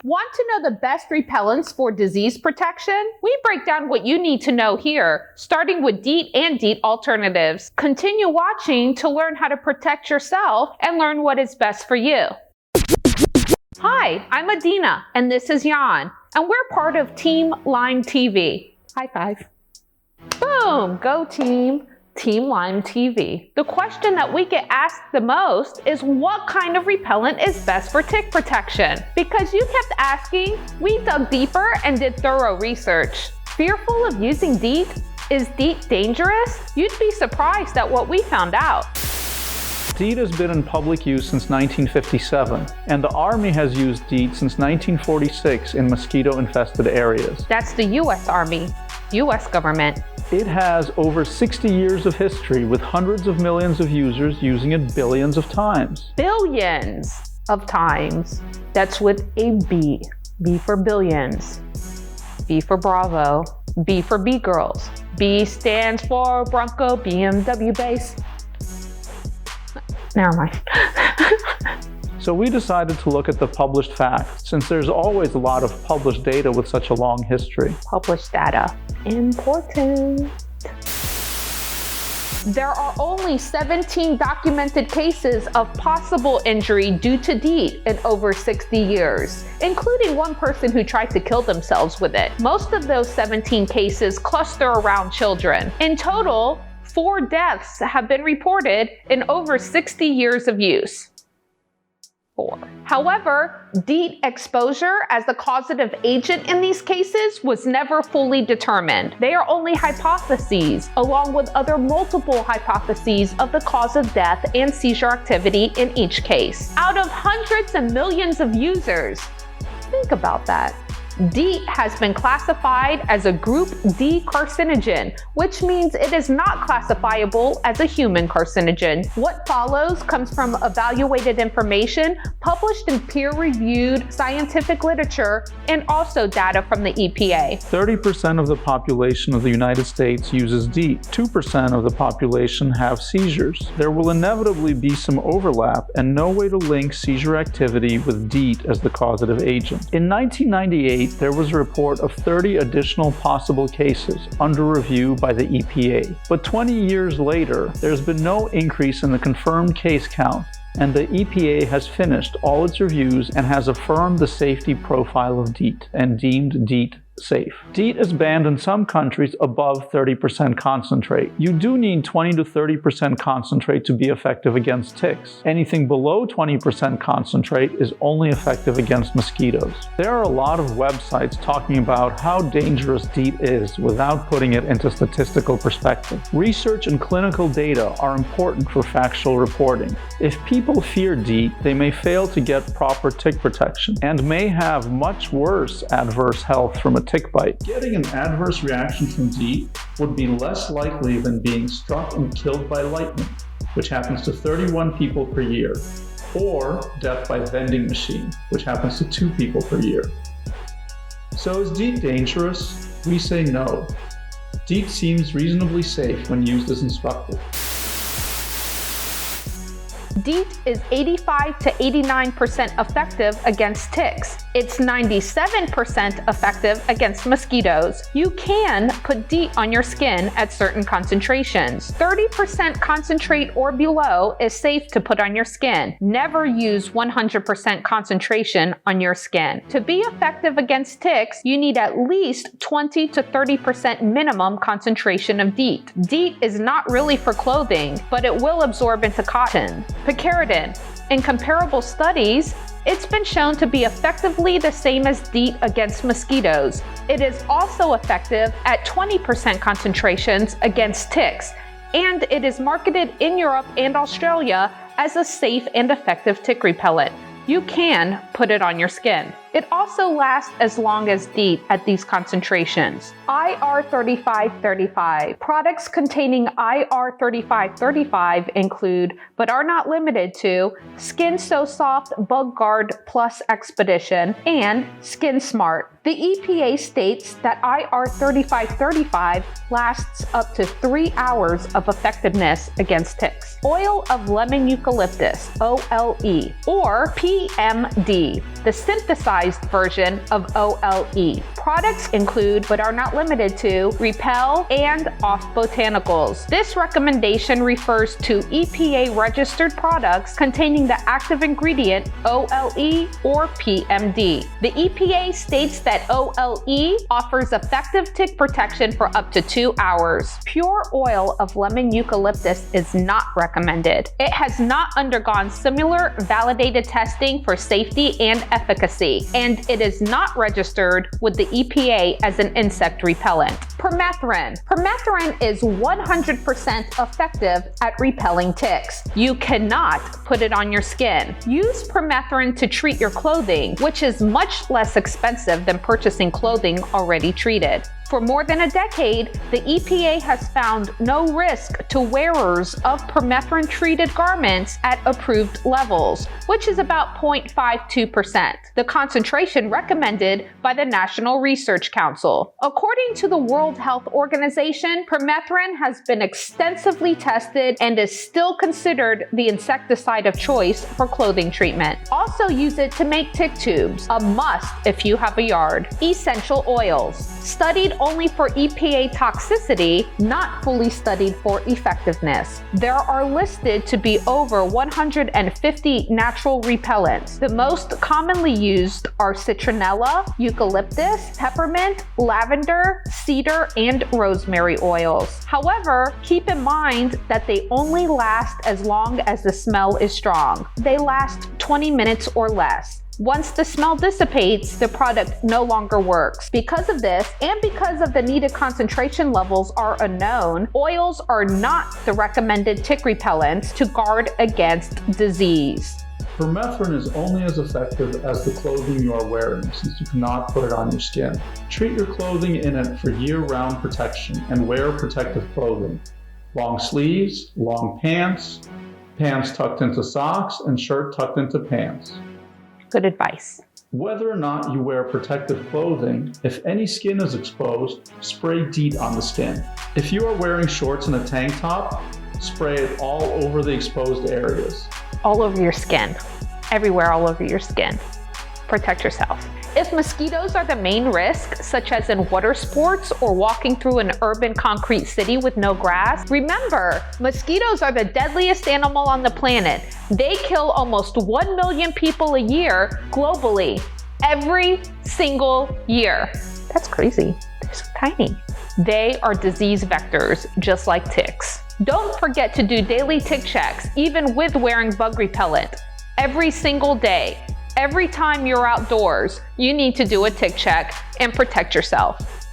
Want to know the best repellents for disease protection? We break down what you need to know here, starting with DEET and DEET alternatives. Continue watching to learn how to protect yourself and learn what is best for you. Hi, I'm Adina, and this is Jan, and we're part of Team LymeTV. High five. Boom, go team. Team LymeTV. The question that we get asked the most is what kind of repellent is best for tick protection? Because you kept asking, we dug deeper and did thorough research. Fearful of using DEET? Is DEET dangerous? You'd be surprised at what we found out. DEET has been in public use since 1957, and the Army has used DEET since 1946 in mosquito-infested areas. That's the U.S. Army, U.S. government. It has over 60 years of history with hundreds of millions of users using it billions of times. Billions of times. That's with a B. B for billions. B for Bravo. B for B-Girls. B stands for Bronco BMW base. Never mind. So we decided to look at the published facts, since there's always a lot of published data with such a long history. Published data. Important. There are only 17 documented cases of possible injury due to DEET in over 60 years, including one person who tried to kill themselves with it. Most of those 17 cases cluster around children. In total, 4 deaths have been reported in over 60 years of use. 4. However, DEET exposure as the causative agent in these cases was never fully determined. They are only hypotheses, along with other multiple hypotheses of the cause of death and seizure activity in each case. Out of hundreds and millions of users, think about that. DEET has been classified as a Group D carcinogen, which means it is not classifiable as a human carcinogen. What follows comes from evaluated information published in peer-reviewed scientific literature and also data from the EPA. 30% of the population of the United States uses DEET. 2% of the population have seizures. There will inevitably be some overlap and no way to link seizure activity with DEET as the causative agent. In 1998, there was a report of 30 additional possible cases under review by the EPA. But 20 years later, there's been no increase in the confirmed case count, and the EPA has finished all its reviews and has affirmed the safety profile of DEET and deemed DEET safe. DEET is banned in some countries above 30% concentrate. You do need 20 to 30% concentrate to be effective against ticks. Anything below 20% concentrate is only effective against mosquitoes. There are a lot of websites talking about how dangerous DEET is without putting it into statistical perspective. Research and clinical data are important for factual reporting. If people fear DEET, they may fail to get proper tick protection and may have much worse adverse health from a tick bite. Getting an adverse reaction from DEET would be less likely than being struck and killed by lightning, which happens to 31 people per year, or death by vending machine, which happens to 2 people per year. So is DEET dangerous? We say no. DEET seems reasonably safe when used as instructed. DEET is 85 to 89% effective against ticks. It's 97% effective against mosquitoes. You can put DEET on your skin at certain concentrations. 30% concentrate or below is safe to put on your skin. Never use 100% concentration on your skin. To be effective against ticks, you need at least 20 to 30% minimum concentration of DEET. DEET is not really for clothing, but it will absorb into cotton. Picaridin. In comparable studies, it's been shown to be effectively the same as DEET against mosquitoes. It is also effective at 20% concentrations against ticks, and it is marketed in Europe and Australia as a safe and effective tick repellent. You can put it on your skin. It also lasts as long as DEET at these concentrations. IR3535. Products containing IR3535 include, but are not limited to, Skin So Soft Bug Guard Plus Expedition and Skin Smart. The EPA states that IR3535 lasts up to 3 hours of effectiveness against ticks. Oil of lemon eucalyptus, OLE, or PMD, the synthesized standardized version of OLE. Products include, but are not limited to, Repel and Off Botanicals. This recommendation refers to EPA-registered products containing the active ingredient OLE or PMD. The EPA states that OLE offers effective tick protection for up to 2 hours. Pure oil of lemon eucalyptus is not recommended. It has not undergone similar validated testing for safety and efficacy, and it is not registered with the EPA as an insect repellent. Permethrin. Permethrin is 100% effective at repelling ticks. You cannot put it on your skin. Use permethrin to treat your clothing, which is much less expensive than purchasing clothing already treated. For more than a decade, the EPA has found no risk to wearers of permethrin-treated garments at approved levels, which is about 0.52%, the concentration recommended by the National Research Council. According to the World Health Organization, permethrin has been extensively tested and is still considered the insecticide of choice for clothing treatment. Also use it to make tick tubes, a must if you have a yard. Essential oils. Studied only for EPA toxicity, not fully studied for effectiveness. There are listed to be over 150 natural repellents. The most commonly used are citronella, eucalyptus, peppermint, lavender, cedar, and rosemary oils. However, keep in mind that they only last as long as the smell is strong. They last 20 minutes or less. Once the smell dissipates, the product no longer works. Because of this, and because of the needed concentration levels are unknown, oils are not the recommended tick repellents to guard against disease. Permethrin is only as effective as the clothing you are wearing, since you cannot put it on your skin. Treat your clothing in it for year-round protection and wear protective clothing. Long sleeves, long pants, pants tucked into socks, and shirt tucked into pants. Good advice. Whether or not you wear protective clothing, if any skin is exposed, spray DEET on the skin. If you are wearing shorts and a tank top, spray it all over the exposed areas. All over your skin. Everywhere all over your skin. Protect yourself. If mosquitoes are the main risk, such as in water sports or walking through an urban concrete city with no grass, remember, mosquitoes are the deadliest animal on the planet. They kill almost 1 million people a year globally, every single year. That's crazy. They're so tiny. They are disease vectors, just like ticks. Don't forget to do daily tick checks, even with wearing bug repellent. Every single day. Every time you're outdoors, you need to do a tick check and protect yourself.